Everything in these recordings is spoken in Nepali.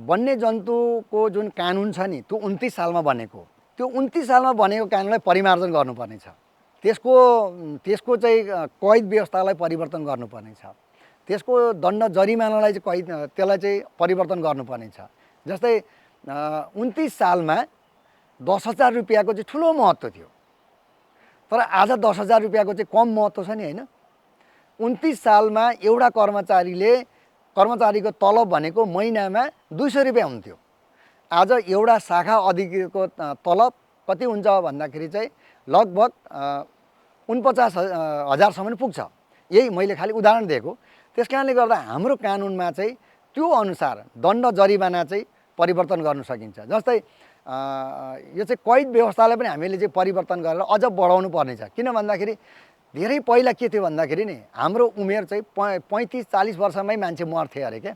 वन्यजन्तुको जुन कानुन छ नि त्यो 29 सालमा बनेको, त्यो 29 सालमा बनेको कानुनलाई परिमार्जन गर्नुपर्ने छ। त्यसको चाहिँ कैद व्यवस्थालाई परिवर्तन गर्नुपर्ने छ। त्यसको दण्ड जरिमानालाई चाहिँ त्यसलाई चाहिँ परिवर्तन गर्नुपर्ने छ। जस्तै 29 सालमा 10,000 रुपियाँको चाहिँ ठुलो महत्त्व थियो, तर आज 10,000 रुपियाँको चाहिँ कम महत्त्व छ नि होइन। 29 सालमा एउटा कर्मचारीको तलब भनेको महिनामा 200 रुपियाँ हुन्थ्यो। आज एउटा शाखा अधिकारीको तलब कति हुन्छ भन्दाखेरि चाहिँ लगभग 49,000सम्म पुग्छ। यही मैले खालि उदाहरण दिएको। त्यस कारणले गर्दा हाम्रो कानुनमा चाहिँ त्यो अनुसार दण्ड जरिमाना चाहिँ परिवर्तन गर्न सकिन्छ। जस्तै यो चाहिँ कैद व्यवस्थालाई पनि हामीले चाहिँ परिवर्तन गरेर अझ बढाउनु पर्ने छ। किन भन्दाखेरि धेरै पहिला के थियो भन्दाखेरि नि हाम्रो उमेर चाहिँ 35-40 वर्षमै मान्छे मर्थे अरे क्या।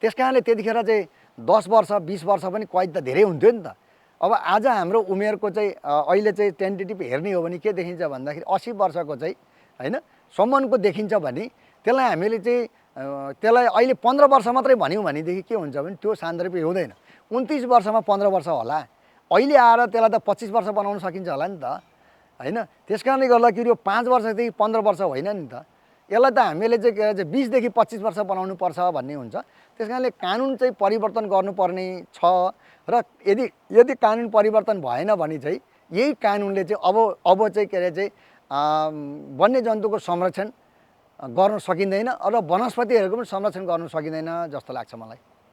त्यस कारणले त्यतिखेर चाहिँ 10 वर्ष 20 वर्ष पनि कैद त धेरै हुन्थ्यो नि त। अब आज हाम्रो उमेरको चाहिँ अहिले चाहिँ टेन्टेटिभ हेर्ने हो भने के देखिन्छ भन्दाखेरि 80 वर्षको चाहिँ होइन सम्मको देखिन्छ भने त्यसलाई हामीले चाहिँ त्यसलाई अहिले 15 वर्ष मात्रै भन्यौँ भनेदेखि के हुन्छ भने त्यो सान्दर्भिक हुँदैन। 29 वर्षमा 15 वर्ष होला, अहिले आएर त्यसलाई त 25 वर्ष बनाउन सकिन्छ होला नि त होइन। त्यस कारणले गर्दाखेरि यो 5 वर्षदेखि 15 वर्ष होइन नि त। यसलाई त हामीले चाहिँ 20 देखि 25 वर्ष बनाउनु पर्छ भन्ने हुन्छ। त्यस कारणले कानुन चाहिँ परिवर्तन गर्नुपर्ने छ र यदि कानुन परिवर्तन भएन भने चाहिँ यही कानुनले चाहिँ अब चाहिँ के अरे चाहिँ वन्यजन्तुको संरक्षण गर्न सकिँदैन र वनस्पतिहरूको पनि संरक्षण गर्न सकिँदैन जस्तो लाग्छ मलाई।